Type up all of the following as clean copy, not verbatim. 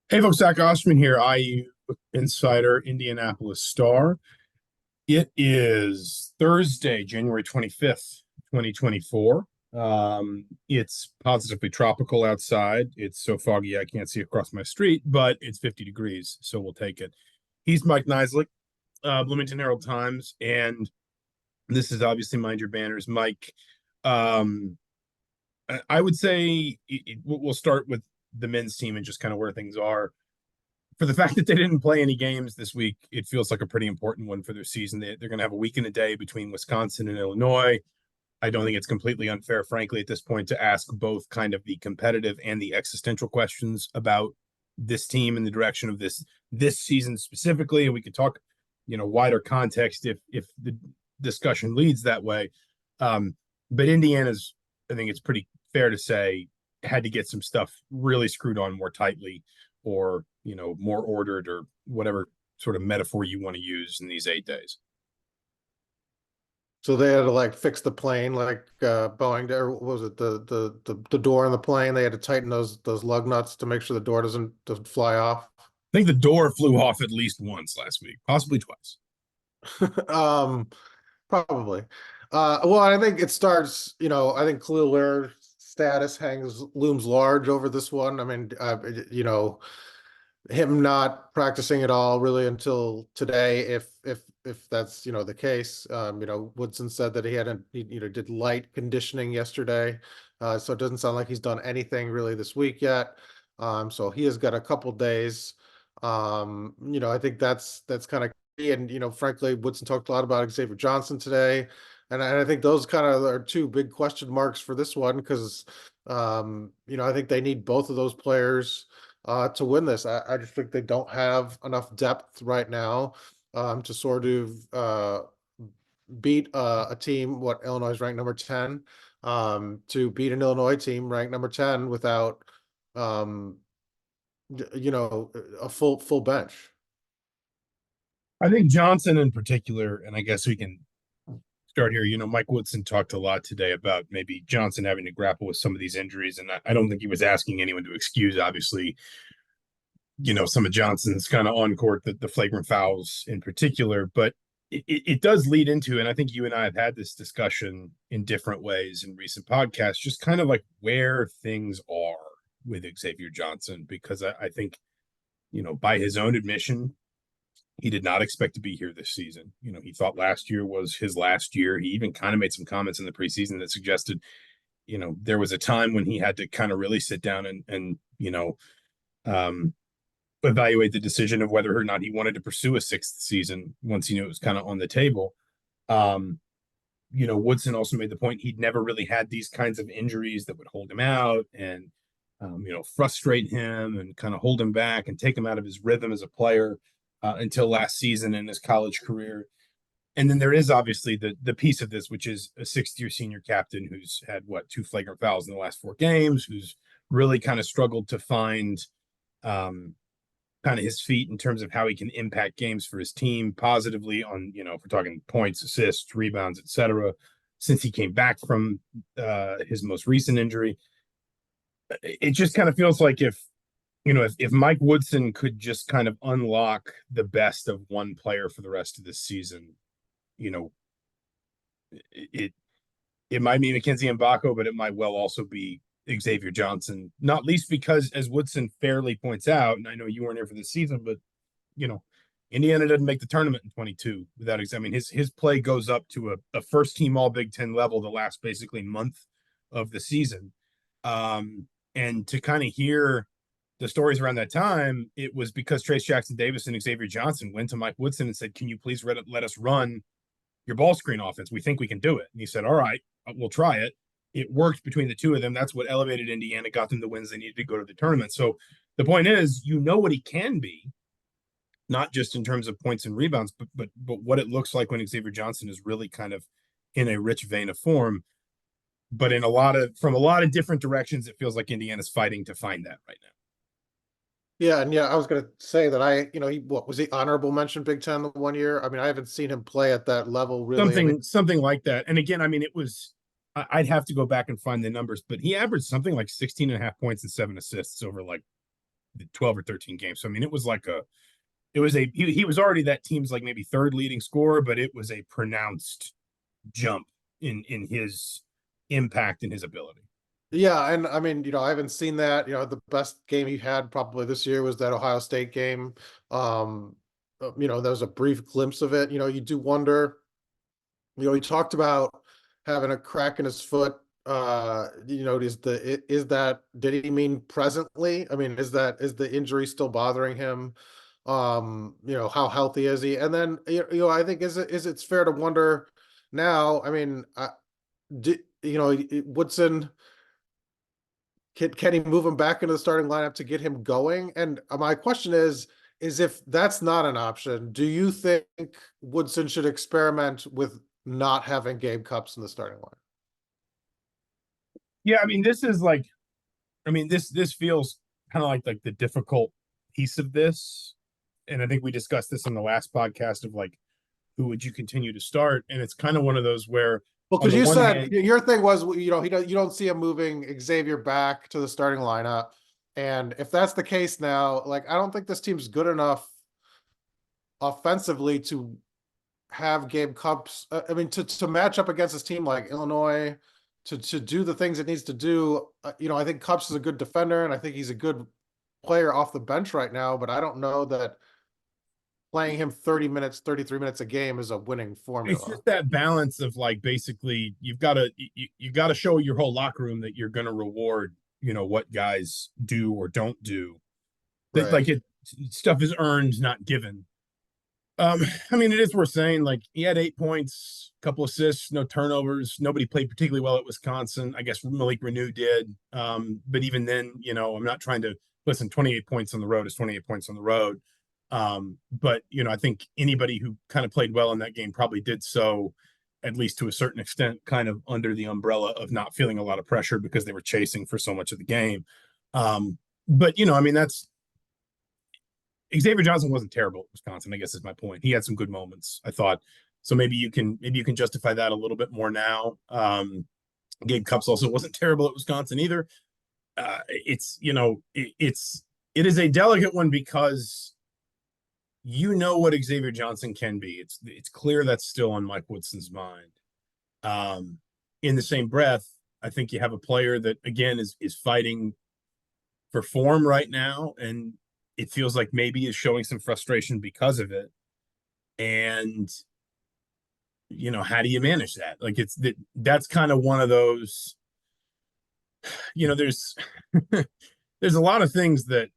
Hey folks, Zach Osterman here, IU Insider, Indianapolis Star. It is Thursday, January 25th, 2024. It's positively tropical outside. It's so foggy I can't see across my street, but it's 50 degrees, so we'll take it. He's Mike Niziolek, Bloomington Herald Times, and this is obviously Mind Your Banners. Mike, um, I would say we'll start with the men's team and just kind of where things are for the fact that they didn't play any games this week. It feels like a pretty important one for their season. They're going to have a week and a day between Wisconsin and Illinois. I don't think it's completely unfair, frankly, at this point to ask both kind of the competitive and the existential questions about this team and the direction of this season specifically. And we could talk, wider context if the discussion leads that way. But Indiana's, I think it's pretty fair to say, had to get some stuff really screwed on more tightly, or more ordered, or whatever sort of metaphor you want to use in these 8 days. So they had to like fix the plane, like Boeing, or what was it the door in the plane? They had to tighten those lug nuts to make sure the door doesn't fly off. I think the door flew off at least once last week, possibly twice. um, Probably. Well, I think it starts. I think kel'el status hangs looms large over this one. I mean, him not practicing at all really until today, if that's the case. Woodson said that he did light conditioning yesterday, so it doesn't sound like he's done anything really this week yet. So he has got a couple days. I think that's kind of key. And frankly, Woodson talked a lot about Xavier Johnson today, and I think those kind of are two big question marks for this one because I think they need both of those players to win this. I just think they don't have enough depth right now to sort of beat a team, what Illinois is ranked number 10, to beat an Illinois team ranked number 10 without, um, a full bench. I think Johnson in particular, and I guess we can start here. Mike Woodson talked a lot today about maybe Johnson having to grapple with some of these injuries, and I don't think he was asking anyone to excuse, obviously, some of Johnson's kind of on court, the flagrant fouls in particular, but it does lead into, and I think you and I have had this discussion in different ways in recent podcasts, just kind of like where things are with Xavier Johnson, because I think, by his own admission, he did not expect to be here this season. He thought last year was his last year. He even kind of made some comments in the preseason that suggested, there was a time when he had to kind of really sit down and evaluate the decision of whether or not he wanted to pursue a sixth season once he knew it was kind of on the table. Woodson also made the point he'd never really had these kinds of injuries that would hold him out and, frustrate him and kind of hold him back and take him out of his rhythm as a player until last season in his college career. And then there is obviously the piece of this, which is a sixth-year senior captain who's had, two flagrant fouls in the last 4 games, who's really kind of struggled to find kind of his feet in terms of how he can impact games for his team positively on, if we're talking points, assists, rebounds, etc., since he came back from his most recent injury. It just kind of feels like if Mike Woodson could just kind of unlock the best of one player for the rest of this season, it it might be Mackenzie Mbako, but it might well also be Xavier Johnson, not least because, as Woodson fairly points out, and I know you weren't here for this season, but Indiana doesn't make the tournament in 22 without. I mean, his play goes up to a first team All Big Ten level the last basically month of the season, and to kind of hear the stories around that time, it was because Trace Jackson Davis and Xavier Johnson went to Mike Woodson and said, "Can you please let us run your ball screen offense? We think we can do it." And he said, "All right, we'll try it." It worked between the two of them. That's what elevated Indiana, got them the wins they needed to go to the tournament. So the point is, what he can be, not just in terms of points and rebounds, but what it looks like when Xavier Johnson is really kind of in a rich vein of form. But from a lot of different directions, it feels like Indiana's fighting to find that right now. Yeah, and I was going to say that what was he honorable mention Big Ten the 1 year? I mean, I haven't seen him play at that level really. Something like that. And again, I mean, I'd have to go back and find the numbers, but he averaged something like 16 and a half points and 7 assists over like 12 or 13 games. So I mean, he was already that team's like maybe third leading scorer, but it was a pronounced jump in his impact and his ability. Yeah, and I mean, I haven't seen that. The best game he had probably this year was that Ohio State game. There was a brief glimpse of it. You do wonder, he talked about having a crack in his foot. Did he mean presently? I mean, is the injury still bothering him? How healthy is he? And then, I think it's fair to wonder now. I mean, Woodson, can he move him back into the starting lineup to get him going? And my question is if that's not an option, do you think Woodson should experiment with not having Gabe Cupps in the starting line? Yeah, I mean, this feels kind of like the difficult piece of this. And I think we discussed this in the last podcast of like, who would you continue to start? And it's kind of one of those where, Well, on because the you one said hand, your thing was, you don't see him moving Xavier back to the starting lineup. And if that's the case now, like, I don't think this team's good enough offensively to have Gabe Cupps. I mean, to match up against this team like Illinois, to do the things it needs to do. I think Cupps is a good defender, and I think he's a good player off the bench right now. But I don't know that playing him 30 minutes, 33 minutes a game is a winning it's formula. just that balance of like basically you got to show your whole locker room that you're going to reward what guys do or don't do. That Right. like stuff is earned, not given. I mean, it is worth saying, like, he had 8 points, a couple assists, no turnovers. Nobody played particularly well at Wisconsin. I guess Malik Renew did. But even then, I'm not trying to listen, 28 points on the road is 28 points on the road. But I think anybody who kind of played well in that game probably did so, at least to a certain extent, kind of under the umbrella of not feeling a lot of pressure because they were chasing for so much of the game. But I mean, that's Xavier Johnson wasn't terrible at Wisconsin, I guess is my point. He had some good moments, I thought. So maybe you can justify that a little bit more now. Gabe Cupps also wasn't terrible at Wisconsin either. It is a delicate one because what Xavier Johnson can be. It's clear that's still on Mike Woodson's mind. In the same breath, I think you have a player that again is fighting for form right now, and it feels like maybe is showing some frustration because of it. And how do you manage that? Like that's kind of one of those. There's there's a lot of things that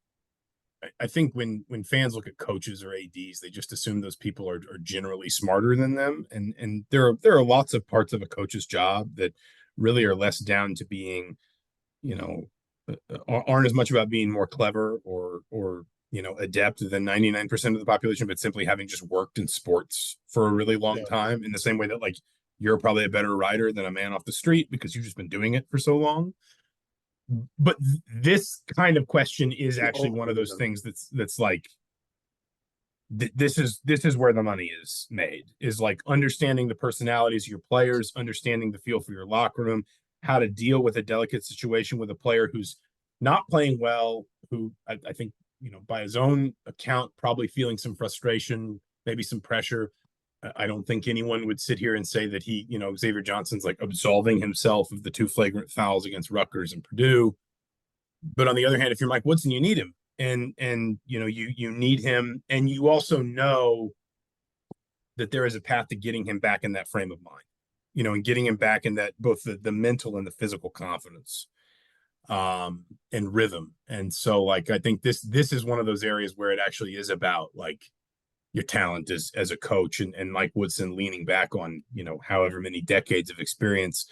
I think when fans look at coaches or ads, they just assume those people are generally smarter than them, and there are lots of parts of a coach's job that really are less down to being you know aren't as much about being more clever or adept than 99% of the population, but simply having just worked in sports for a really long Yeah. time, in the same way that like you're probably a better writer than a man off the street because you've just been doing it for so long. But this kind of question is actually one of those things that's like this is where the money is made, is like understanding the personalities of your players, understanding the feel for your locker room, how to deal with a delicate situation with a player who's not playing well, who I think by his own account probably feeling some frustration, maybe some pressure. I don't think anyone would sit here and say that Xavier Johnson's like absolving himself of the 2 flagrant fouls against Rutgers and Purdue. But on the other hand, if you're Mike Woodson, you need him, and you need him, and you also know that there is a path to getting him back in that frame of mind, and getting him back in that both the mental and the physical confidence, and rhythm. And so like I think this is one of those areas where it actually is about like your talent as a coach, and Mike Woodson leaning back on however many decades of experience,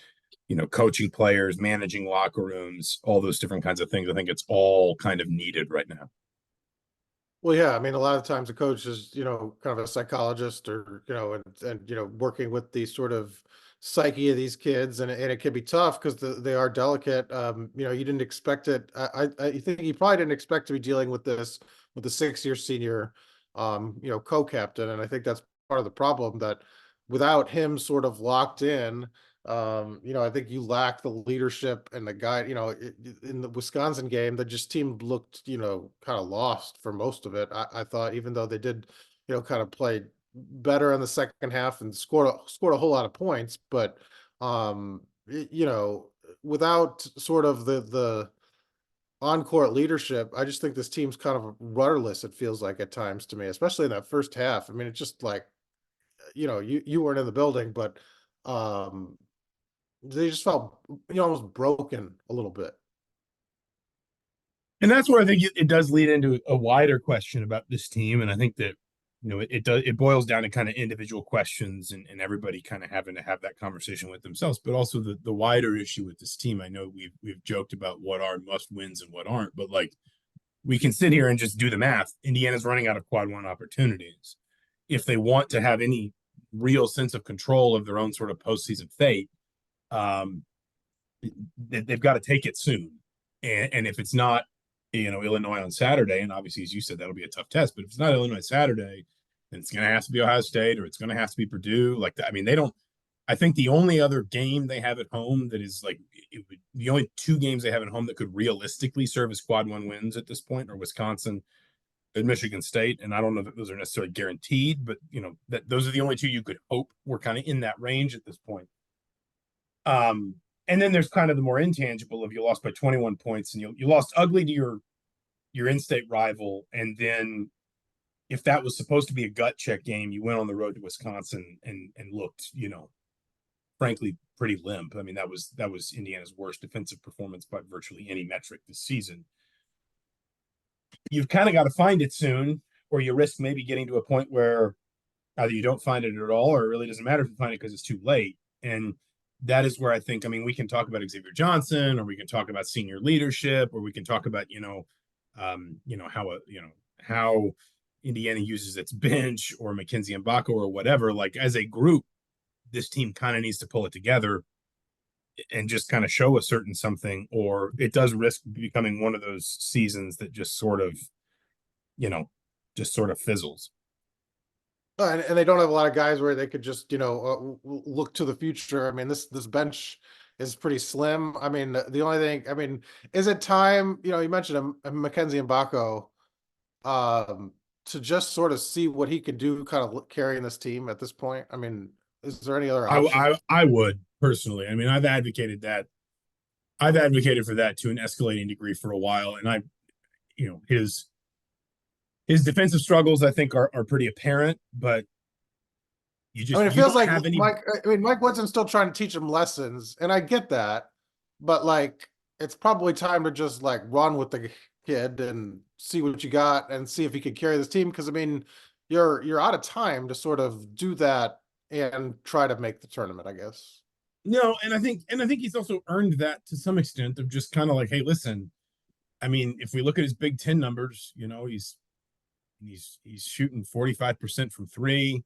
coaching players, managing locker rooms, all those different kinds of things. I think it's all kind of needed right now. Well, yeah, I mean, a lot of times a coach is, kind of a psychologist, or, and working with the sort of psyche of these kids, and it can be tough because they are delicate. You didn't expect it. I think you probably didn't expect to be dealing with this with the 6-year senior, co-captain, and I think that's part of the problem, that without him sort of locked in, I think you lack the leadership and the guy, in the Wisconsin game, the just team looked, kind of lost for most of it. I thought, even though they did, kind of play better in the second half and scored a whole lot of points, but without sort of the on-court leadership, I just think this team's kind of rudderless, it feels like at times to me, especially in that first half. I mean, it's just like, you weren't in the building, but um they just felt, almost broken a little bit. And that's where I think it does lead into a wider question about this team. And I think that, it boils down to kind of individual questions and everybody kind of having to have that conversation with themselves, but also the wider issue with this team. I know we've joked about what are must wins and what aren't, but like we can sit here and just do the math. Indiana's running out of quad one opportunities. If they want to have any real sense of control of their own sort of postseason fate, um, they've got to take it soon. And if it's not, Illinois on Saturday, and obviously, as you said, that'll be a tough test. But if it's not Illinois Saturday, then it's going to have to be Ohio State, or it's going to have to be Purdue. Like that. I mean, they don't. I think the only other game they have at home that is like the only two games they have at home that could realistically serve as quad one wins at this point are Wisconsin and Michigan State. And I don't know that those are necessarily guaranteed, but that those are the only two you could hope were kind of in that range at this point. And then there's kind of the more intangible of you lost by 21 points and you lost ugly to your in-state rival. And then if that was supposed to be a gut check game, you went on the road to Wisconsin and looked, frankly, pretty limp. I mean, that was Indiana's worst defensive performance by virtually any metric this season. You've kind of got to find it soon, or you risk maybe getting to a point where either you don't find it at all, or it really doesn't matter if you find it because it's too late. And that is where I think, I mean, we can talk about Xavier Johnson, or we can talk about senior leadership, or we can talk about, how Indiana uses its bench, or Mackenzie Mbako, or whatever. Like as a group, this team kind of needs to pull it together and just kind of show a certain something, or it does risk becoming one of those seasons that just sort of, fizzles. And they don't have a lot of guys where they could just, look to the future. I mean, this bench is pretty slim. I mean, the only thing, I mean, is it time, you mentioned Mackenzie Mbako, to just sort of see what he could do kind of carrying this team at this point? I mean, is there any other option? I would personally. I mean, I've advocated that. I've advocated for that to an escalating degree for a while. And his defensive struggles, I think, are pretty apparent, but It feels like Mike Woodson's still trying to teach him lessons, and I get that, but like it's probably time to just like run with the kid and see what you got and see if he could carry this team. Because I mean, you're out of time to sort of do that and try to make the tournament, I guess. No, and I think he's also earned that to some extent of just kind of like, hey, listen, I mean, if we look at his Big Ten numbers, he's shooting 45% from three.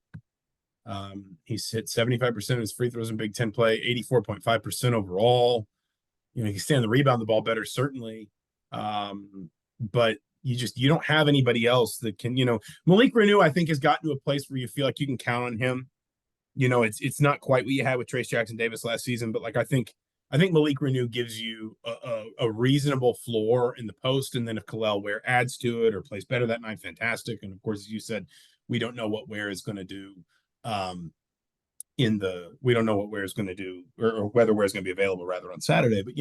He's hit 75% of his free throws in Big Ten play, 84.5% overall. He can stand the rebound the ball better, certainly. But you don't have anybody else that can, Malik Renew, I think, has gotten to a place where you feel like you can count on him. It's not quite what you had with Trace Jackson Davis last season, but like I think Malik Renew gives you a reasonable floor in the post, and then if Kel'el Ware adds to it or plays better that night, fantastic. And of course, as you said, we don't know what Ware is going to do. We don't know what Ware is going to do, or whether Ware is going to be available rather on Saturday. But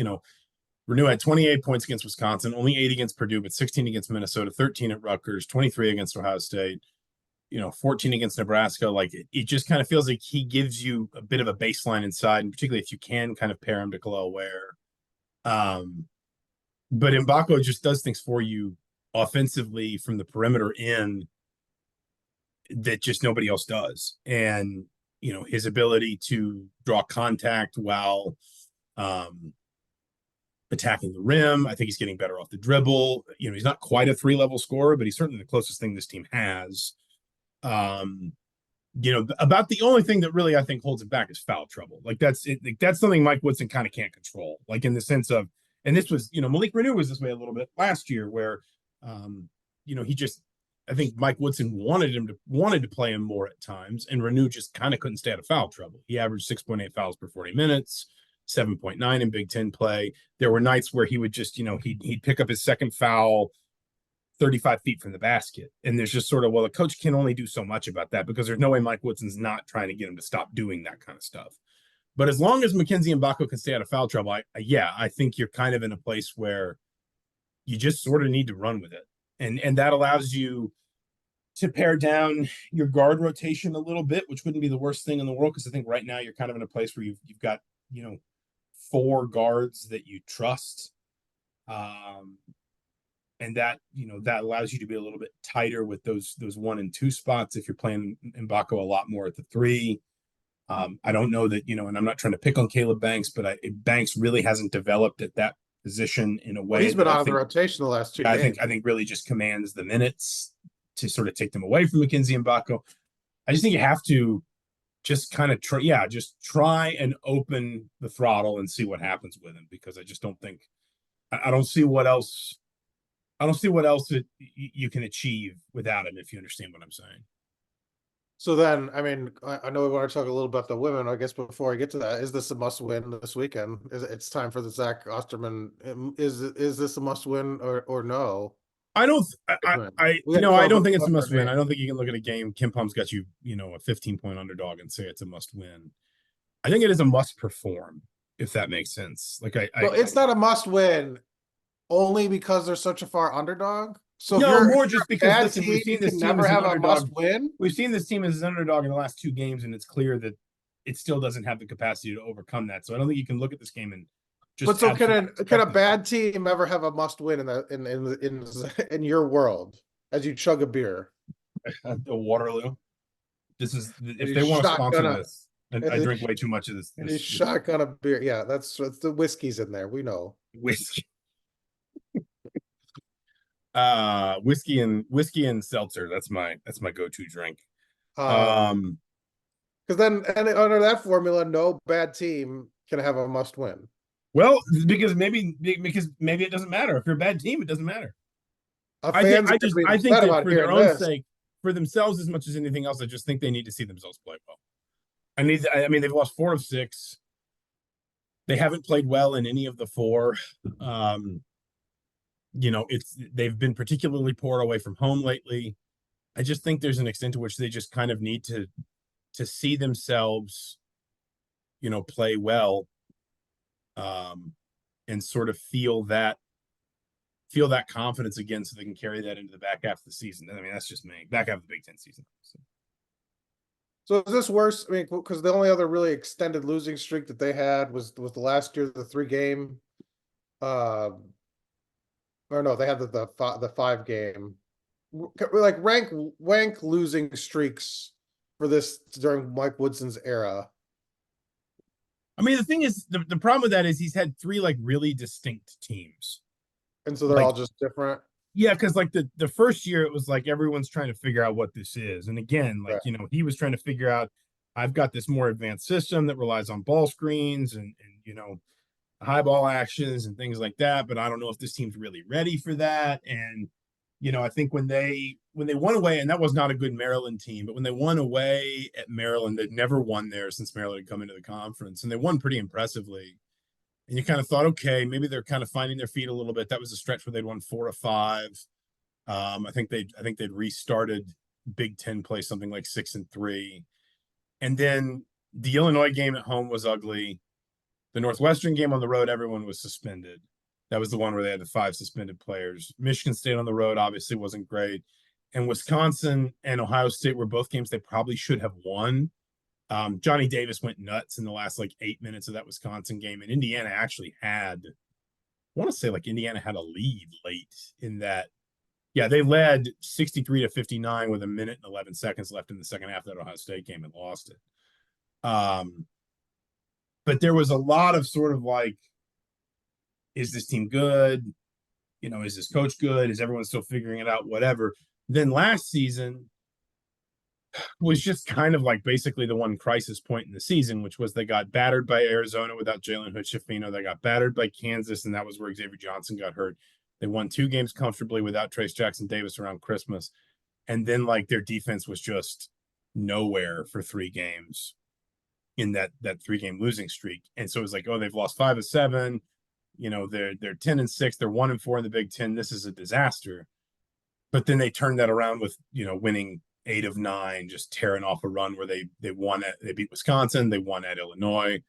Renew had 28 points against Wisconsin, only 8 against Purdue, but 16 against Minnesota, 13 at Rutgers, 23 against Ohio State. 14 against Nebraska. Like it just kind of feels like he gives you a bit of a baseline inside, and particularly if you can kind of pair him to Kel'el Ware. But Mbako just does things for you offensively from the perimeter in that just nobody else does. And, his ability to draw contact while attacking the rim, I think he's getting better off the dribble. He's not quite a 3-level scorer, but he's certainly the closest thing this team has. About the only thing that really I think holds it back is foul trouble. Like that's it. Like that's something Mike Woodson kind of can't control. Like in the sense of, and this was, Malik Renew was this way a little bit last year, where, he just I think Mike Woodson wanted to play him more at times, and Renew just kind of couldn't stay out of foul trouble. He averaged 6.8 fouls per 40 minutes, 7.9 in Big Ten play. There were nights where he would just, he'd pick up his second foul 35 feet from the basket. And there's just sort of, well, a coach can only do so much about that because there's no way Mike Woodson's not trying to get him to stop doing that kind of stuff. But as long as Mackenzie Mbako can stay out of foul trouble, I think you're kind of in a place where you just sort of need to run with it. And that allows you to pare down your guard rotation a little bit, which wouldn't be the worst thing in the world, because I think right now you're kind of in a place where you've got, 4 guards that you trust. And that, that allows you to be a little bit tighter with those 1 and 2 spots if you're playing Mbako a lot more at the 3. I don't know that, and I'm not trying to pick on Caleb Banks, but Banks really hasn't developed at that position in a way. Well, he's been out of the rotation the last 2 games. I think really just commands the minutes to sort of take them away from Mackenzie Mbako. I just think you have to just kind of try and open the throttle and see what happens with him, because I just don't think I don't see what else that you can achieve without him, if you understand what I'm saying. So then, I mean, I know we want to talk a little about the women. I guess before I get to that, is this a must win this weekend? It's time for the Zach Osterman. Is this a must win or no? I don't think it's a must win. I don't think you can look at a game. Kim Pum's got you, a 15-point underdog and say it's a must win. I think it is a must perform, if that makes sense. It's not a must win only because they're such a far underdog. So more just because we've seen this team never have a must win. We've seen this team as an underdog in the last 2 games, and it's clear that it still doesn't have the capacity to overcome that. So I don't think you can look at this game and just. But so can a bad team ever have a must win in your world as you chug a beer? The Waterloo. This is if they want to sponsor this. I drink way too much of this. Shotgun a beer. Yeah, that's the whiskey's in there. We know whiskey. Whiskey and seltzer. That's my go-to drink. Because then, and under that formula, no bad team can have a must win. Well, because maybe it doesn't matter. If you're a bad team, it doesnn't matter. I think that for their own sake, for themselves as much as anything else, I just think they need to see themselves play well. I mean, they've lost 4 of 6. They haven't played well in any of the 4. They've been particularly poor away from home lately. I just think there's an extent to which they just kind of need to see themselves, play well, and sort of feel that confidence again, so they can carry that into the back half of the season. I mean, that's just me. Back half of the Big Ten season. So is this worse? I mean, because the only other really extended losing streak that they had was the last year, the 3-game. Or no, they had the 5-game. Like rank losing streaks for this during Mike Woodson's era. I mean, the thing is, the problem with that is he's had 3 really distinct teams, and so they're all just different. Yeah, because the first year it was like everyone's trying to figure out what this is, and again, he was trying to figure out, I've got this more advanced system that relies on ball screens and high ball actions and things like that, but I don't know if this team's really ready for that. And I think when they won away, and that was not a good Maryland team, but when they won away at Maryland, they'd never won there since Maryland had come into the conference, and they won pretty impressively. And you kind of thought, okay, maybe they're kind of finding their feet a little bit. That was a stretch where they'd won 4 of 5. I think they'd restarted Big Ten play, something like 6 and 3. And then the Illinois game at home was ugly. The Northwestern game on the road, everyone was suspended. That was the one where they had the 5 suspended players. Michigan State on the road obviously wasn't great. And Wisconsin and Ohio State were both games they probably should have won. Johnny Davis went nuts in the last 8 minutes of that Wisconsin game. And Indiana actually had, I want to say Indiana had a lead late in that. Yeah, they led 63-59 with 1 minute and 11 seconds left in the second half of that Ohio State game and lost it. But there was a lot of sort of is this team good? Is this coach good? Is everyone still figuring it out? Whatever. Then last season was just kind of basically the one crisis point in the season, which was they got battered by Arizona without Jalen Hood-Schifino. They got battered by Kansas, and that was where Xavier Johnson got hurt. They won 2 games comfortably without Trace Jackson Davis around Christmas. And then like their defense was just nowhere for 3 games in that 3-game losing streak. And so it was like, oh, they've lost 5 of 7. They're 10-6. They're 1-4 in the Big Ten. This is a disaster. But then they turned that around with winning 8 of 9, just tearing off a run where they won they beat Wisconsin, they won at Illinois,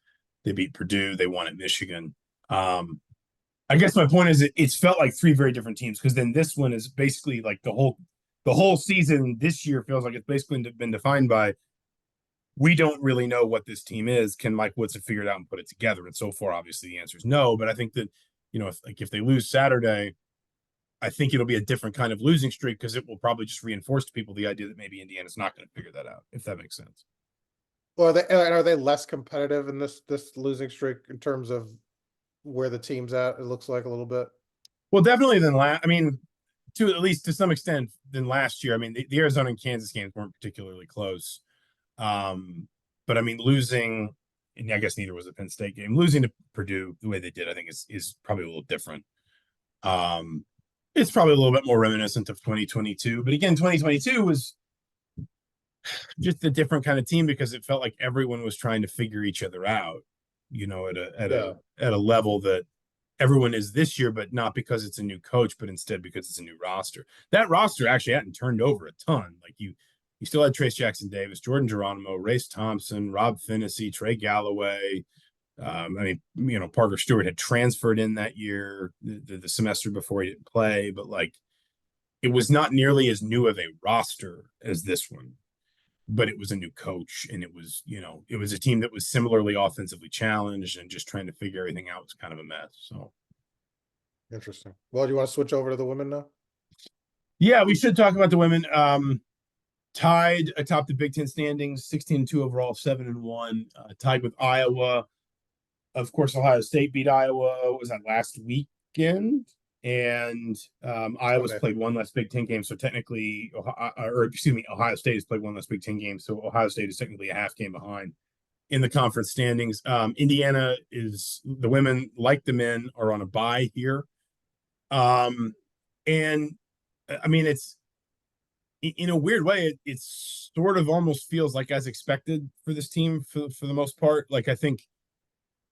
they beat Purdue, they won at Michigan. I guess my point is it's felt like 3 very different teams, because then this one is basically like the whole season this year feels like it's basically been defined by, we don't really know what this team is. Can Mike Woodson figure it out and put it together? And so far, obviously, the answer is no. But I think that, if they lose Saturday, I think it'll be a different kind of losing streak, because it will probably just reinforce to people the idea that maybe Indiana's not going to figure that out, if that makes sense. Well, are they less competitive in this losing streak in terms of where the team's at? It looks like a little bit. Well, definitely than last. I mean, at least to some extent than last year. I mean, the Arizona and Kansas games weren't particularly close. But I mean, losing, and I guess neither was a Penn State game. Losing to Purdue the way they did, I think is probably a little different. It's probably a little bit more reminiscent of 2022. But again, 2022 was just a different kind of team, because it felt like everyone was trying to figure each other out, at a level that everyone is this year, but not because it's a new coach, but instead because it's a new roster. That roster actually hadn't turned over a ton. Like you still had Trace Jackson Davis, Jordan Geronimo, Race Thompson, Rob Finney, Trey Galloway. Parker Stewart had transferred in that year, the semester before he didn't play, but like it was not nearly as new of a roster as this one. But it was a new coach, and it was a team that was similarly offensively challenged and just trying to figure everything out. Was kind of a mess. So interesting. Well, do you want to switch over to the women now? Yeah, we should talk about the women. Tied atop the Big Ten standings, 16-2 overall, 7-1. Tied with Iowa. Of course, Ohio State beat Iowa. Was that last weekend? And Iowa's played one less Big Ten game, so technically, Ohio State has played one less Big Ten game, so Ohio State is technically a half game behind in the conference standings. Indiana is, the women, like the men, are on a bye here, and I mean, it's in a weird way, it sort of almost feels like as expected for this team for the most part. Like, I think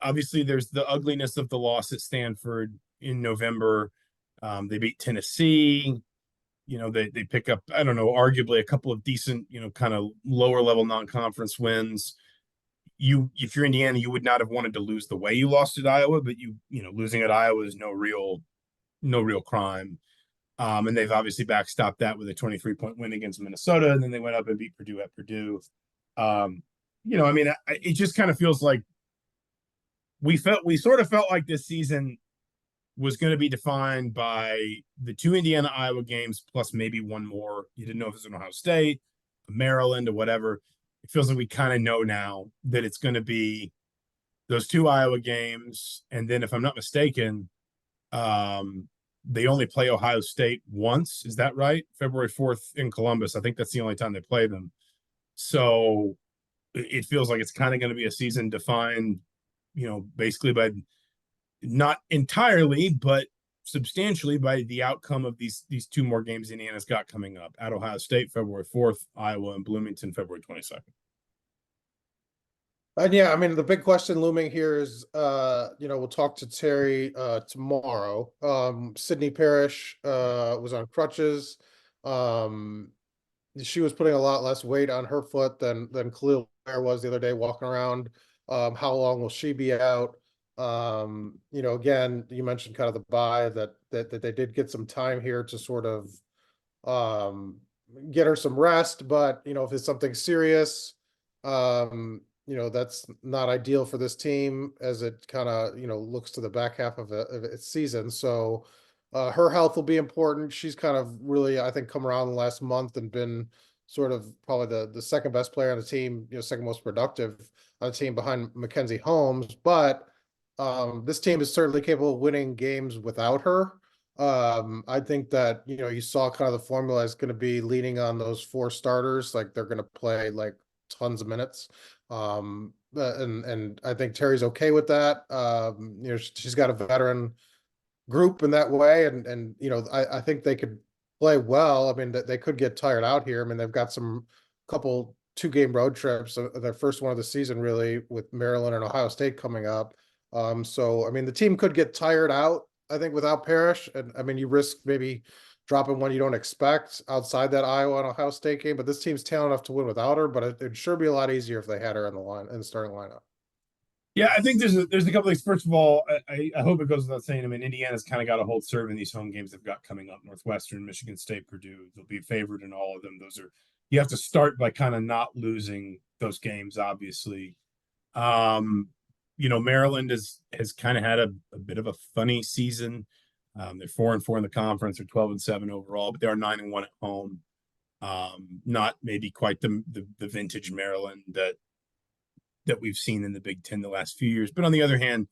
obviously there's the ugliness of the loss at Stanford in November. They beat Tennessee. They pick up, I don't know, arguably a couple of decent, kind of lower level non-conference wins. If you're Indiana, you would not have wanted to lose the way you lost at Iowa, but losing at Iowa is no real crime. And they've obviously backstopped that with a 23-point win against Minnesota, and then they went up and beat Purdue at Purdue. It just kind of feels like we sort of felt like this season was going to be defined by the 2 Indiana Iowa games plus maybe one more. You didn't know if it was an Ohio State, Maryland, or whatever. It feels like we kind of know now that it's going to be those 2 Iowa games, and then if I'm not mistaken, they only play Ohio State once. Is that right? February 4th in Columbus. I think that's the only time they play them. So it feels like it's kind of going to be a season defined, basically by, not entirely, but substantially by the outcome of these 2 more games Indiana's got coming up: at Ohio State, February 4th, Iowa and Bloomington, February 22nd. And yeah, I mean, the big question looming here is, we'll talk to Teri tomorrow. Sydney Parrish was on crutches. She was putting a lot less weight on her foot than kel'el was the other day walking around. How long will she be out? Again, you mentioned kind of the bye that they did get some time here to sort of get her some rest, but if it's something serious, that's not ideal for this team as it kind of looks to the back half of its season. So her health will be important. She's kind of really, I think, come around the last month and been sort of probably the second best player on the team, second most productive on the team behind Mackenzie Holmes. But this team is certainly capable of winning games without her. I think that, you saw kind of the formula is going to be leaning on those 4 starters. Like, they're going to play like tons of minutes. And I think Teri's okay with that. She's got a veteran group in that way. And I think they could play well, I mean, they could get tired out here. I mean, they've got some couple 2-game road trips, their first one of the season really, with Maryland and Ohio State coming up. So I mean, the team could get tired out, I think, without Parrish, and I mean, you risk maybe dropping one you don't expect outside that Iowa and Ohio State game. But this team's talented enough to win without her. But it'd sure be a lot easier if they had her in the starting lineup. Yeah, I think there's a couple things. First of all, I hope it goes without saying. I mean, Indiana's kind of got a hold serve in these home games they've got coming up: Northwestern, Michigan State, Purdue. They'll be favored in all of them. Those are you have to start by kind of not losing those games, obviously. Um, Maryland has kind of had a bit of a funny season. They're 4-4 in the conference, they're 12-7 overall, but they are 9-1 at home. Not maybe quite the vintage Maryland that we've seen in the Big Ten the last few years. But on the other hand,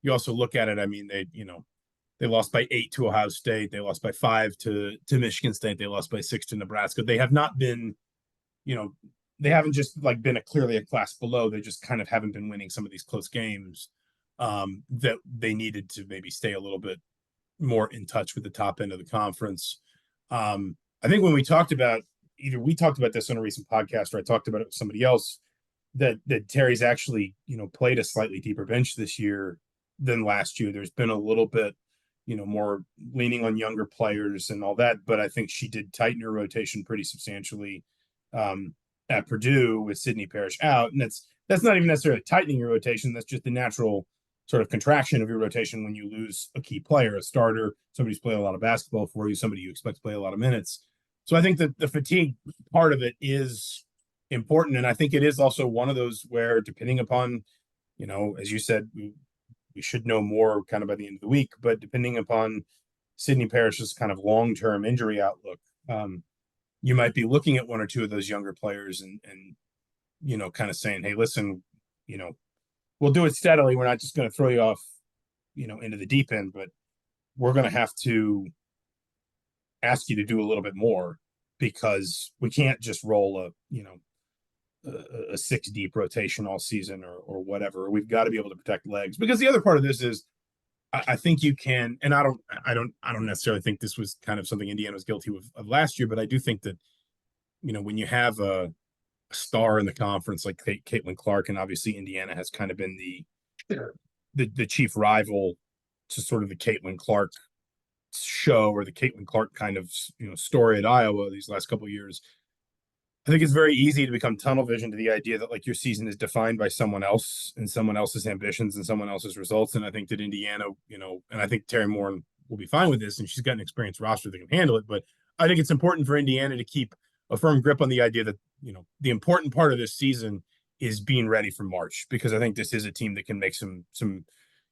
you also look at it. I mean, they lost by 8 to Ohio State, they lost by 5 to Michigan State, they lost by 6 to Nebraska. They have not been, they haven't just like been clearly a class below. They just kind of haven't been winning some of these close games that they needed to maybe stay a little bit more in touch with the top end of the conference. I think when we talked about we talked about this on a recent podcast, or I talked about it with somebody else, that Teri's actually played a slightly deeper bench this year than last year. There's been a little bit more leaning on younger players and all that, but I think she did tighten her rotation pretty substantially at Purdue with Sydney Parrish out, and that's not even necessarily tightening your rotation. That's just the natural sort of contraction of your rotation when you lose a key player, a starter, somebody who's played a lot of basketball for you, somebody you expect to play a lot of minutes. So I think that the fatigue part of it is important, and I think it is also one of those where, depending upon, as you said, we should know more kind of by the end of the week, but depending upon Sydney Parrish's kind of long-term injury outlook, you might be looking at one or two of those younger players and kind of saying, hey, listen, we'll do it steadily. We're not just going to throw you off, into the deep end, but we're going to have to ask you to do a little bit more, because we can't just roll a 6 deep rotation all season or whatever. We've got to be able to protect legs, because the other part of this is I think you can, and I don't necessarily think this was kind of something Indiana was guilty of last year, but I do think that, when you have a star in the conference like Caitlin Clark, and obviously Indiana has kind of been the chief rival to sort of the Caitlin Clark show, or the Caitlin Clark kind of story at Iowa these last couple of years. I think it's very easy to become tunnel vision to the idea that like your season is defined by someone else and someone else's ambitions and someone else's results. And I think that Indiana, and I think Teri Moren will be fine with this, and she's got an experienced roster that can handle it. But I think it's important for Indiana to keep a firm grip on the idea that, the important part of this season is being ready for March, because I think this is a team that can make some,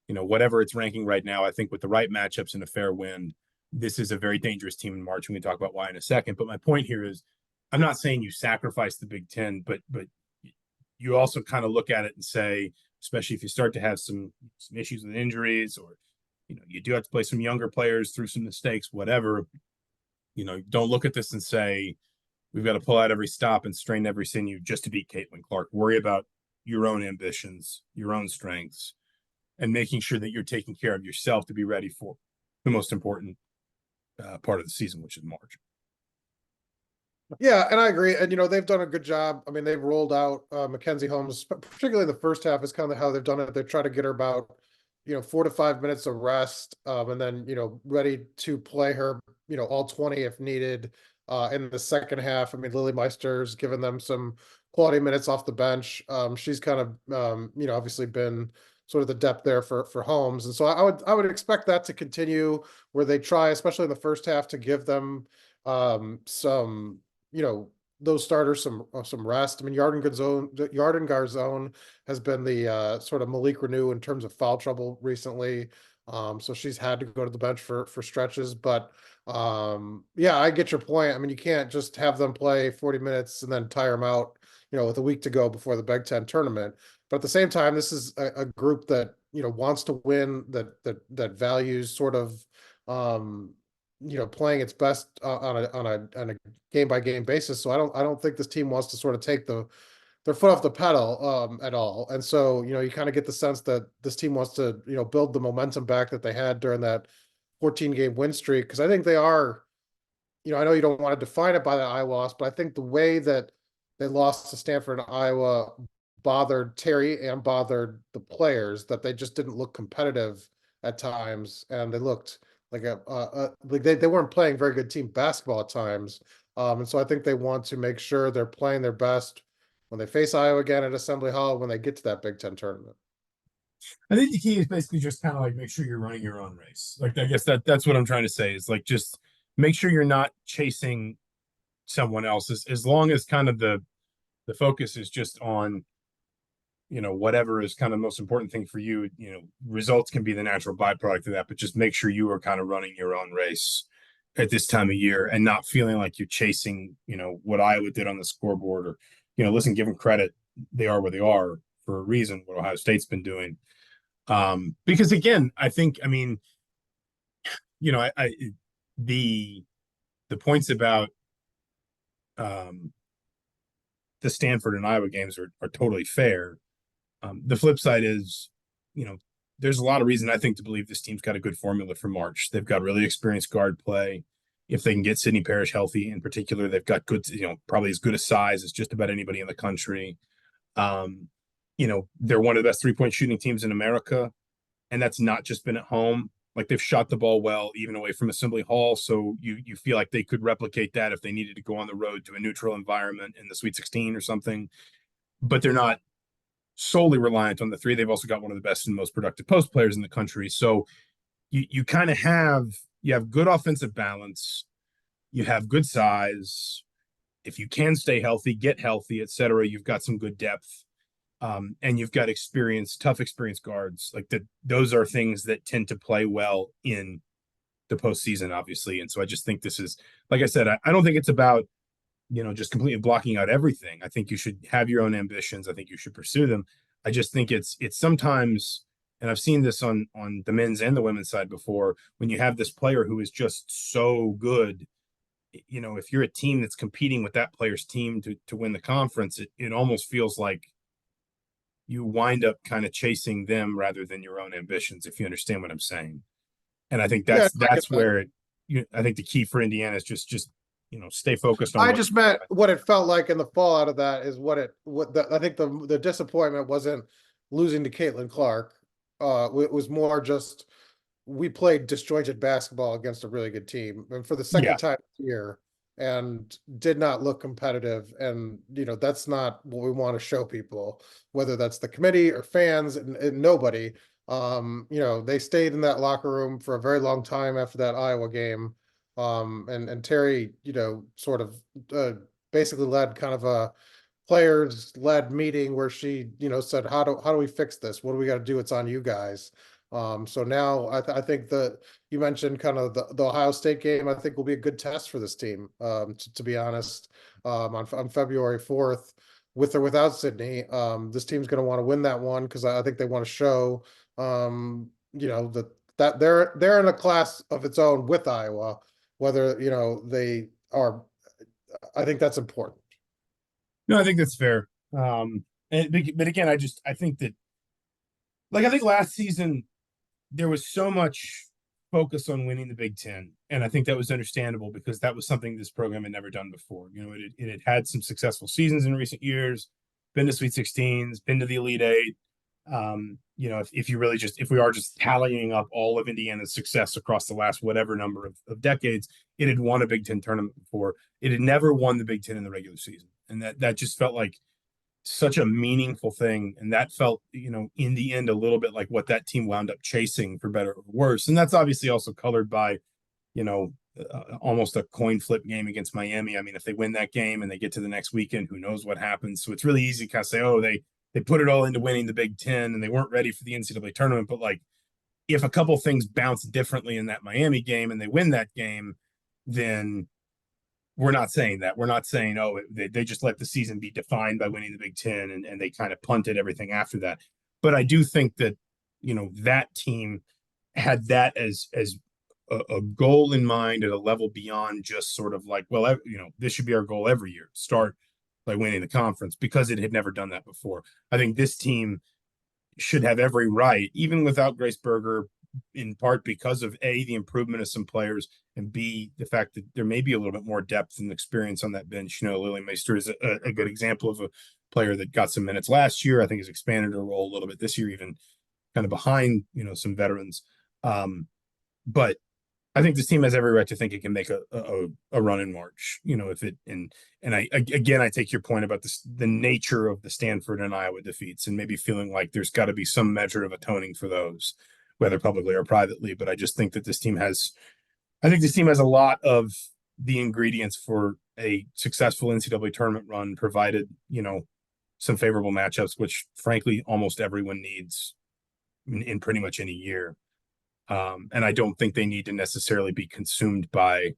whatever it's ranking right now. I think with the right matchups and a fair wind, this is a very dangerous team in March. We can talk about why in a second. But my point here is, I'm not saying you sacrifice the Big Ten, but you also kind of look at it and say, especially if you start to have some issues with injuries, or you do have to play some younger players through some mistakes, whatever. Don't look at this and say we've got to pull out every stop and strain every sinew just to beat Caitlin Clark. Worry about your own ambitions, your own strengths, and making sure that you're taking care of yourself to be ready for the most important part of the season, which is March. Yeah, and I agree. And they've done a good job. I mean, they've rolled out Mackenzie Holmes, particularly in the first half, is kind of how they've done it. They try to get her about 4 to 5 minutes of rest, and then ready to play her all 20 if needed. In the second half, I mean, Lily Meister's given them some quality minutes off the bench. She's kind of obviously been sort of the depth there for Holmes, and so I would expect that to continue, where they try, especially in the first half, to give them some those starters some rest. I mean, Yarden Garzone has been the sort of Malik Renew in terms of foul trouble recently. So she's had to go to the bench for stretches. But yeah, I get your point. I mean, you can't just have them play 40 minutes and then tire them out, with a week to go before the Big Ten tournament. But at the same time, this is a group that wants to win, that values sort of playing its best on a game by game basis. So I don't think this team wants to sort of take their foot off the pedal at all. And so you kind of get the sense that this team wants to build the momentum back that they had during that 14-game win streak, because I think they are I know you don't want to define it by the Iowa loss, but I think the way that they lost to Stanford and Iowa bothered Teri and bothered the players, that they just didn't look competitive at times, and they looked like like they weren't playing very good team basketball at times. And so I think they want to make sure they're playing their best when they face Iowa again at Assembly Hall when they get to that Big Ten tournament. I think the key is basically just kind of like make sure you're running your own race. Like I guess that's what I'm trying to say is like just make sure you're not chasing someone else as long as kind of the focus is just on whatever is kind of the most important thing for you. Results can be the natural byproduct of that, but just make sure you are kind of running your own race at this time of year and not feeling like you're chasing what Iowa did on the scoreboard. Or listen, give them credit, they are where they are for a reason, what Ohio State's been doing. Because again, I mean, I the points about the Stanford and Iowa games are totally fair. The flip side is, there's a lot of reason I think to believe this team's got a good formula for March. They've got really experienced guard play. If they can get Sidney Parrish healthy in particular, they've got good, probably as good a size as just about anybody in the country. They're one of the best 3-point shooting teams in America, and that's not just been at home. Like they've shot the ball well, even away from Assembly Hall. So you feel like they could replicate that if they needed to go on the road to a neutral environment in the Sweet 16 or something. But they're not solely reliant on the three. They've also got one of the best and most productive post players in the country. So you kind of have good offensive balance. You have good size. If you can stay healthy, get healthy, etc., you've got some good depth. And you've got tough experienced guards. Like those are things that tend to play well in the postseason, obviously. And so I just think this is, like I said, I don't think it's about, just completely blocking out everything. I think you should have your own ambitions. I think you should pursue them. I just think it's sometimes, and I've seen this on the men's and the women's side before, when you have this player who is just so good, if you're a team that's competing with that player's team to win the conference, it almost feels like you wind up kind of chasing them rather than your own ambitions, if you understand what I'm saying. And I think Yeah, that's where I think the key for Indiana is just stay focused on I what just meant what it felt like in the fallout of that is I think the disappointment wasn't losing to Caitlin Clark. It was more just we played disjointed basketball against a really good team, and for the yeah. second time this year, and did not look competitive. And that's not what we want to show people, whether that's the committee or fans, and nobody. They stayed in that locker room for a very long time after that Iowa game. And Teri, sort of basically led kind of a players led meeting where she, said, how do we fix this? What do we got to do? It's on you guys. So now I think that you mentioned kind of the Ohio State game, I think will be a good test for this team, to be honest, on February 4th, with or without Sydney. This team's going to want to win that one because I think they want to show, that they're in a class of its own with Iowa, whether, they are. I think that's important. No, I think that's fair. But again, I think that, like, I think last season there was so much focus on winning the Big Ten, and I think that was understandable because that was something this program had never done before. It had had some successful seasons in recent years, been to Sweet 16s, been to the Elite Eight. If we are just tallying up all of Indiana's success across the last whatever number of decades, it had won a Big Ten tournament before. It had never won the Big Ten in the regular season, and that just felt like such a meaningful thing. And that felt, in the end, a little bit like what that team wound up chasing, for better or worse. And that's obviously also colored by, almost a coin flip game against Miami. I mean, if they win that game and they get to the next weekend, who knows what happens? So it's really easy to kind of say, oh, they put it all into winning the Big Ten and they weren't ready for the NCAA tournament. But like, if a couple things bounce differently in that Miami game and they win that game, then we're not saying that. We're not saying, oh, they just let the season be defined by winning the Big Ten and they kind of punted everything after that. But I do think that, that team had that as a goal in mind at a level beyond just sort of like, well, this should be our goal every year. Start by winning the conference, because it had never done that before. I think this team should have every right, even without Grace Berger, in part because of A, the improvement of some players, and B, the fact that there may be a little bit more depth and experience on that bench. Lily Meister is a good example of a player that got some minutes last year. I think has expanded her role a little bit this year, even kind of behind, some veterans. But I think this team has every right to think it can make a run in March. If it and I again I take your point about the nature of the Stanford and Iowa defeats, and maybe feeling like there's got to be some measure of atoning for those, whether publicly or privately. But I just think that this team has a lot of the ingredients for a successful NCAA tournament run, provided some favorable matchups, which frankly almost everyone needs in pretty much any year. And I don't think they need to necessarily be consumed by,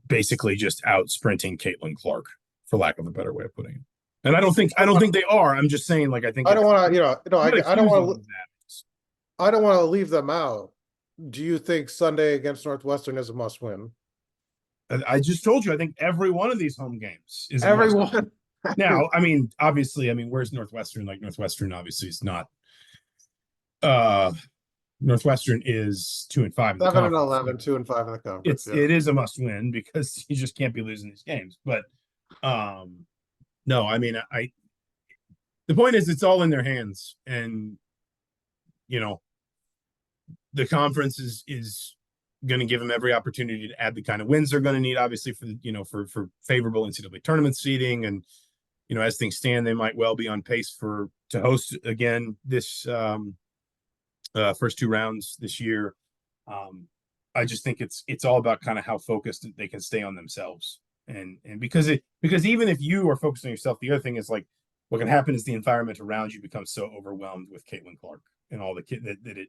basically just out sprinting Caitlin Clark, for lack of a better way of putting it. And I don't think they are. I'm just saying, like, I think I don't want to, I don't want to, that. I don't want to leave them out. Do you think Sunday against Northwestern is a must win? I just told you, I think every one of these home games is everyone. Now, obviously, where's Northwestern? Like, Northwestern obviously is not. Northwestern is 2-5. 7-11, 2-5 in the conference. It is a must win because you just can't be losing these games. But no, the point is it's all in their hands, and the conference is going to give them every opportunity to add the kind of wins they're going to need, obviously, for favorable NCAA tournament seeding. And as things stand, they might well be on pace to host again this first two rounds this year. I just think it's all about kind of how focused they can stay on themselves, and because even if you are focused on yourself, the other thing is, like, what can happen is the environment around you becomes so overwhelmed with Caitlin Clark and all the kid that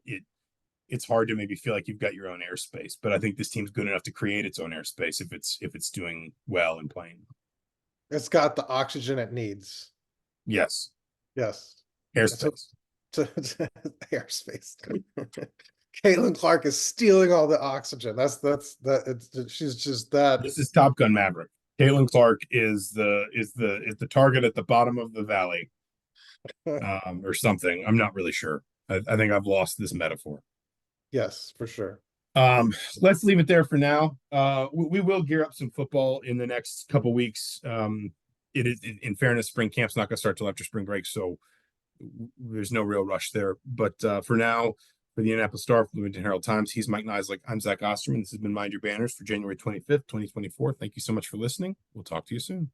it's hard to maybe feel like you've got your own airspace. But I think this team's good enough to create its own airspace if it's doing well and playing. It's got the oxygen it needs. Yes. Airspace. Airspace. Caitlin Clark is stealing all the oxygen. She's just that. This is Top Gun Maverick. Caitlin Clark is the target at the bottom of the valley, or something. I'm not really sure. I think I've lost this metaphor. Yes, for sure. Let's leave it there for now. We will gear up some football in the next couple weeks. It is, in fairness, spring camp's not going to start till after spring break, so there's no real rush there. But for now, for the Indianapolis Star, for the Bloomington Herald Times, he's Mike Niziolek. I'm Zach Osterman. This has been Mind Your Banners for January 25th, 2024. Thank you so much for listening. We'll talk to you soon.